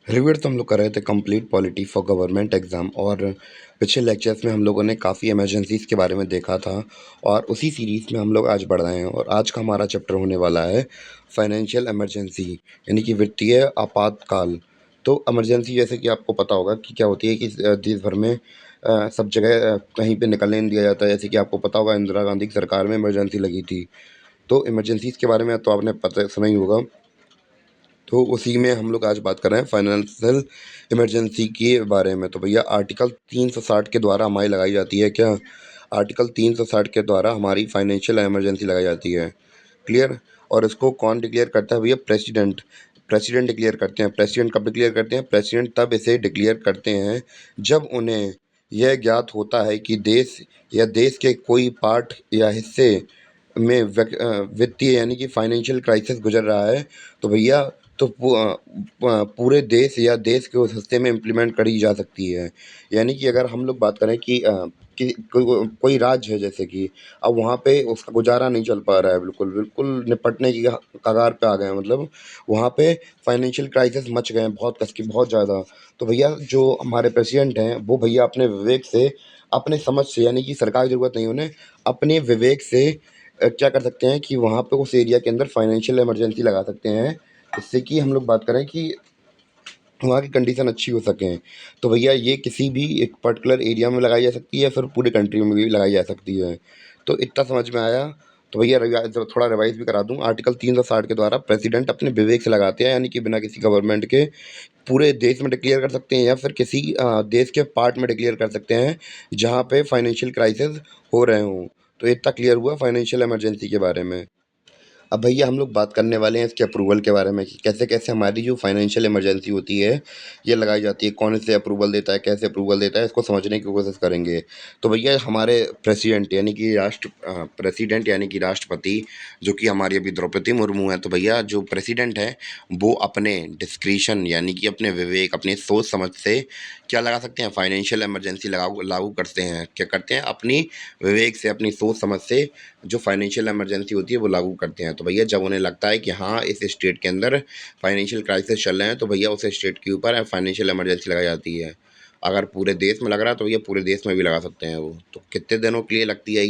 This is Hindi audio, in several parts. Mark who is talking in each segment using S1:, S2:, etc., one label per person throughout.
S1: रिविड तो हम लोग कर रहे थे complete polity for government exam. और पिछले लेक्चर्स में हम लोगों ने काफ़ी इमरजेंसीज़ के बारे में देखा था और उसी सीरीज़ में हम लोग आज बढ़ रहे हैं और आज का हमारा चैप्टर होने वाला है फाइनेंशियल इमरजेंसी, यानी कि वित्तीय आपातकाल। तो इमरजेंसी जैसे कि आपको पता होगा कि क्या होती है कि देश भर में सब जगह कहीं पे निकलने नहीं दिया जाता है। जैसे कि आपको पता होगा इंदिरा गांधी की सरकार में इमरजेंसी लगी थी। तो इमरजेंसीज़ के बारे में तो आपने पता सुना ही होगा। तो उसी में हम लोग आज बात कर रहे हैं फाइनेंशियल इमरजेंसी के बारे में। तो भैया आर्टिकल 360 के द्वारा हमारी लगाई जाती है क्या? आर्टिकल 360 के द्वारा हमारी फाइनेंशियल इमरजेंसी लगाई जाती है। क्लियर? और इसको कौन डिक्लेयर करता है भैया? प्रेसिडेंट। प्रेसिडेंट डिक्लेयर करते हैं। प्रेसिडेंट कब डिक्लेयर करते हैं? प्रेसिडेंट तब इसे डिक्लेयर करते हैं जब उन्हें यह ज्ञात होता है कि देश या देश के कोई पार्ट या हिस्से में वित्तीय यानी कि फाइनेंशियल क्राइसिस गुजर रहा है। तो भैया तो पूरे देश या देश के उस हिस्से में इम्प्लीमेंट करी जा सकती है। यानी कि अगर हम लोग बात करें कि कोई राज्य है, जैसे कि अब वहाँ पे उसका गुजारा नहीं चल पा रहा है, बिल्कुल बिल्कुल निपटने की कगार पे आ गए हैं, मतलब वहाँ पे फाइनेंशियल क्राइसिस मच गए हैं बहुत कस के, बहुत ज़्यादा। तो भैया जो हमारे प्रेसिडेंट हैं वो भैया अपने विवेक से, अपने समझ से, यानी कि सरकार की ज़रूरत नहीं, उन्हें अपने विवेक से क्या कर सकते हैं कि वहाँ पे उस एरिया के अंदर फाइनेंशियल इमरजेंसी लगा सकते हैं, जिससे कि हम लोग बात करें कि वहाँ की कंडीशन अच्छी हो सकें। तो भैया ये किसी भी एक पर्टिकुलर एरिया में लगाई जा सकती है या फिर पूरी कंट्री में भी लगाई जा सकती है। तो इतना समझ में आया। तो भैया थोड़ा रिवाइज भी करा दूँ। आर्टिकल 360 के द्वारा प्रेसिडेंट अपने विवेक से लगाते हैं, यानी कि बिना किसी गवर्नमेंट के पूरे देश में डिक्लेयर कर सकते हैं या फिर किसी देश के पार्ट में डिक्लेयर कर सकते हैं जहाँ पे फाइनेंशियल क्राइसिस हो रहे हों। तो इतना क्लियर हुआ फाइनेंशियल इमरजेंसी के बारे में। अब भैया हम लोग बात करने वाले हैं इसके अप्रूवल के बारे में कि कैसे-कैसे हमारी जो फाइनेंशियल इमरजेंसी होती है, ये लगाई जाती है, कौन इसे अप्रूवल देता है, कैसे अप्रूवल देता है, इसको समझने की कोशिश करेंगे। तो भैया हमारे प्रेसिडेंट यानी कि प्रेसिडेंट यानी कि राष्ट्रपति, जो कि हमारी अभी द्रौपदी मुर्मू हैं, तो भैया जो प्रेसिडेंट हैं, वो अपने डिस्क्रिशन यानी कि अपने विवेक, अपनी सोच-समझ से क्या लगा सकते हैं, फाइनेंशियल इमरजेंसी लागू लागू करते हैं। क्या करते हैं? अपनी विवेक से, अपनी सोच-समझ से जो फाइनेंशियल इमरजेंसी होती है वो लागू करते हैं। तो भैया जब उन्हें लगता है कि हाँ इस स्टेट के अंदर फाइनेंशियल क्राइसिस चल रहे हैं, तो भैया उस स्टेट के ऊपर फाइनेंशियल इमरजेंसी लगाई जाती है। अगर पूरे देश में लग रहा है तो भैया पूरे देश में भी लगा सकते हैं वो। तो कितने दिनों के लिए लगती है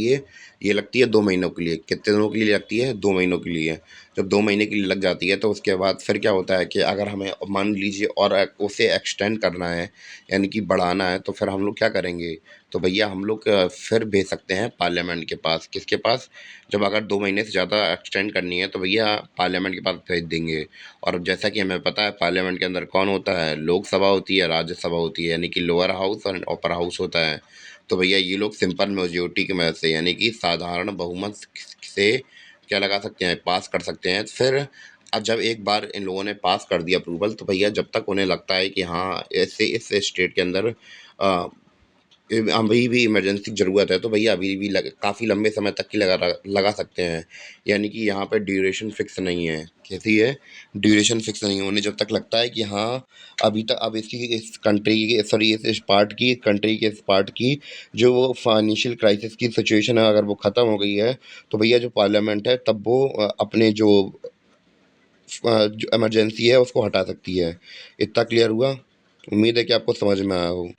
S1: ये लगती है 2 महीनों के लिए। कितने दिनों के लिए लगती है? 2 महीनों के लिए। जब 2 महीने के लिए लग जाती है तो उसके बाद फिर क्या होता है कि अगर हमें मान लीजिए और उसे एक्सटेंड करना है, यानी कि बढ़ाना है, तो फिर हम लोग क्या करेंगे? तो भैया हम लोग फिर भेज सकते हैं पार्लियामेंट के पास। किसके पास? जब अगर 2 महीने से ज़्यादा एक्सटेंड करनी है तो भैया पार्लियामेंट के पास भेज देंगे। और जैसा कि हमें पता है पार्लियामेंट के अंदर कौन होता है? लोकसभा होती है, राज्यसभा होती है, यानी कि लोअर हाउस और अपर हाउस होता है। तो भैया ये लोग सिंपल मेजॉरिटी की मदद से, यानी कि साधारण बहुमत से क्या लगा सकते हैं? पास कर सकते हैं। फिर अब जब एक बार इन लोगों ने पास कर दिया अप्रूवल, तो भैया जब तक उन्हें लगता है कि हाँ ऐसे इस स्टेट के अंदर अ, अभी भी इमरजेंसी की ज़रूरत है, तो भैया अभी भी काफ़ी लंबे समय तक की लगा सकते हैं। यानी कि यहाँ पे ड्यूरेशन फिक्स नहीं है। कैसी है? ड्यूरेशन फिक्स नहीं है। उन्हें जब तक लगता है कि हाँ अभी तक अब इसकी इस कंट्री की, सॉरी इस पार्ट की, कंट्री के इस पार्ट की जो वो फाइनेंशियल क्राइसिस की सिचुएशन है, अगर वो ख़त्म हो गई है, तो भैया जो पार्लियामेंट है तब वो अपने जो इमरजेंसी है उसको हटा सकती है। इतना क्लियर हुआ? उम्मीद है कि आपको समझ में आया हो।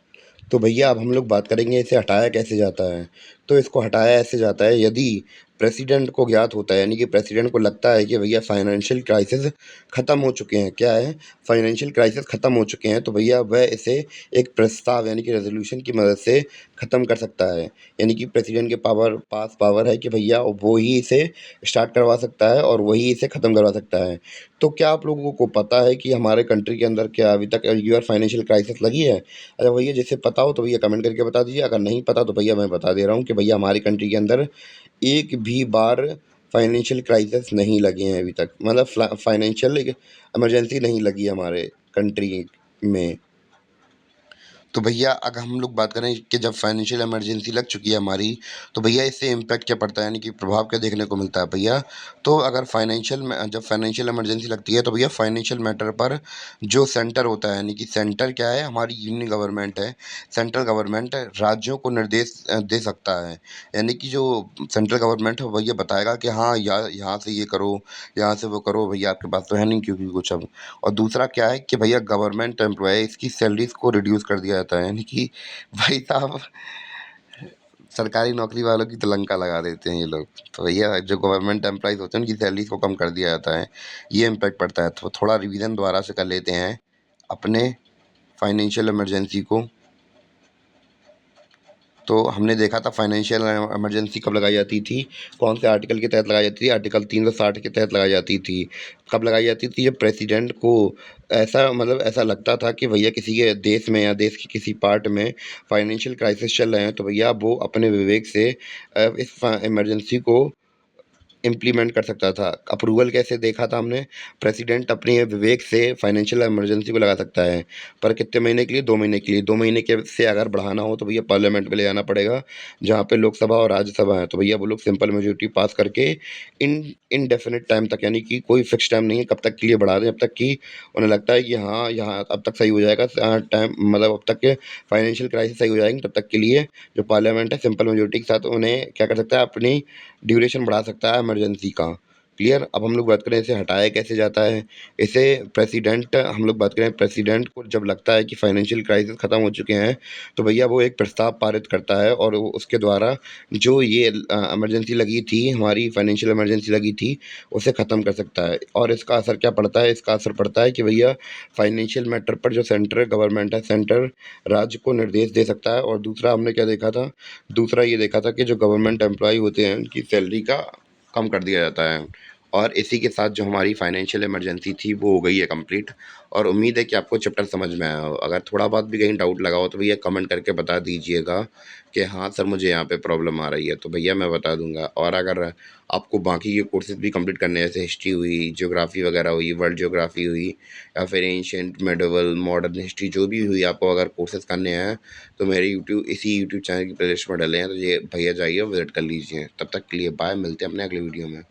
S1: तो भैया अब हम लोग बात करेंगे इसे हटाया कैसे जाता है। तो इसको हटाया ऐसे जाता है, यदि प्रेसिडेंट को ज्ञात होता है, यानी कि प्रेसिडेंट को लगता है कि भैया फाइनेंशियल क्राइसिस ख़त्म हो चुके हैं। क्या है? फाइनेंशियल क्राइसिस ख़त्म हो चुके हैं, तो भैया वह इसे एक प्रस्ताव यानी कि रेज़ोल्यूशन की मदद से ख़त्म कर सकता है। यानी कि प्रेसिडेंट के पास पावर है कि भैया वो ही इसे स्टार्ट करवा सकता है और वही इसे ख़त्म करवा सकता है। तो क्या आप लोगों को पता है कि हमारे कंट्री के अंदर क्या अभी तक ईयर फाइनेंशियल क्राइसिस लगी है? अगर भैया जिसे पता हो तो भैया कमेंट करके बता दीजिए। अगर नहीं पता तो भैया मैं बता दे रहा हूँ कि भैया हमारी कंट्री के अंदर एक भी बार फाइनेंशियल क्राइसिस नहीं लगे हैं अभी तक, मतलब फाइनेंशियल इमरजेंसी नहीं लगी हमारे कंट्री में। तो भैया अगर हम लोग बात करें कि जब फाइनेंशियल इमरजेंसी लग चुकी है हमारी, तो भैया इससे इम्पैक्ट क्या पड़ता है, यानी कि प्रभाव क्या देखने को मिलता है भैया? तो अगर जब फाइनेंशियल इमरजेंसी लगती है तो भैया फाइनेंशियल मैटर पर जो सेंटर होता है, यानी कि सेंटर क्या है, हमारी यूनियन गवर्नमेंट है, सेंट्रल गवर्नमेंट राज्यों को निर्देश दे सकता है। यानी कि जो सेंट्रल गवर्नमेंट है वो ये बताएगा कि हाँ, यहाँ से ये करो, यहाँ से वो करो, भैया आपके पास तो है नहीं क्योंकि कुछ अब। और दूसरा क्या है कि भैया गवर्नमेंट एम्प्लॉइज़ की सैलरीज़ को रिड्यूस कर दिया जाता है, यानी कि भाई साहब सरकारी नौकरी वालों की तो लंका लगा देते हैं ये लोग। तो भैया जो गवर्नमेंट एम्प्लॉइज़ होते हैं उनकी सैलरीज़ को कम कर दिया जाता है, ये इम्पैक्ट पड़ता है। तो थोड़ा रिवीजन दोबारा से कर लेते हैं अपने फाइनेंशियल इमरजेंसी को। तो हमने देखा था फाइनेंशियल इमरजेंसी कब लगाई जाती थी, कौन से आर्टिकल के तहत लगाई जाती थी, आर्टिकल 360 के तहत लगाई जाती थी। कब लगाई जाती थी, जब प्रेसिडेंट को ऐसा लगता था कि भैया किसी के देश में या देश के किसी पार्ट में फाइनेंशियल क्राइसिस चल रहे हैं, तो भैया वो अपने विवेक से इस इमरजेंसी को इम्प्लीमेंट कर सकता था। अप्रूवल कैसे देखा था हमने, प्रेसिडेंट अपने विवेक से फाइनेंशियल इमरजेंसी को लगा सकता है, पर कितने महीने के लिए, 2 महीने के लिए। 2 महीने के से अगर बढ़ाना हो तो भैया पार्लियामेंट में ले जाना पड़ेगा, जहाँ पे लोकसभा और राज्यसभा है। तो भैया वो लोग सिंपल मेजॉरिटी पास करके इनडेफिनिट टाइम तक, यानी कि कोई फिक्स टाइम नहीं है कब तक के लिए बढ़ा दें, जब तक कि उन्हें लगता है कि हाँ, यहाँ अब तक सही हो जाएगा, टाइम मतलब अब तक के फाइनेंशियल क्राइसिस सही हो जाएंगे, तब तक के लिए जो पार्लियामेंट है सिंपल मेजॉरिटी के साथ उन्हें क्या कर सकता है, अपनी ड्यूरेशन बढ़ा सकता है इमरजेंसी का। क्लियर? अब हम लोग बात करें इसे हटाया कैसे जाता है। इसे प्रेसिडेंट हम लोग बात करें, प्रेसिडेंट को जब लगता है कि फाइनेंशियल क्राइसिस ख़त्म हो चुके हैं, तो भैया वो एक प्रस्ताव पारित करता है और वो उसके द्वारा जो ये इमरजेंसी लगी थी, हमारी फाइनेंशियल इमरजेंसी लगी थी, उसे ख़त्म कर सकता है। और इसका असर क्या पड़ता है? इसका असर पड़ता है कि भैया फाइनेंशियल मैटर पर जो सेंट्रल गवर्नमेंट है, सेंटर राज्य को निर्देश दे सकता है। और दूसरा हमने क्या देखा था? दूसरा ये देखा था कि जो गवर्नमेंट एम्प्लॉयी होते हैं उनकी सैलरी का कम कर दिया जाता है। और इसी के साथ जो हमारी फाइनेंशियल इमरजेंसी थी वो हो गई है कंप्लीट। और उम्मीद है कि आपको चैप्टर समझ में आया हो। अगर थोड़ा बहुत भी कहीं डाउट लगा हो तो भैया कमेंट करके बता दीजिएगा कि हाँ सर, मुझे यहाँ पे प्रॉब्लम आ रही है, तो भैया मैं बता दूंगा। और अगर आपको बाकी के कोर्सेज भी कंप्लीट करने हैं, जैसे हिस्ट्री हुई, ज्योग्राफी वगैरह हुई, वर्ल्ड ज्योग्राफी हुई, या फिर एंशियंट, मेडिवल, मॉडर्न हिस्ट्री, जो भी हुई, आपको अगर कोर्सेज करने हैं तो मेरे इसी यूट्यूब चैनल की प्लेलिस्ट में डले हैं, तो ये भैया जाइए विजिट कर लीजिए। तब तक के लिए बाय, मिलते हैं अपने अगले वीडियो में।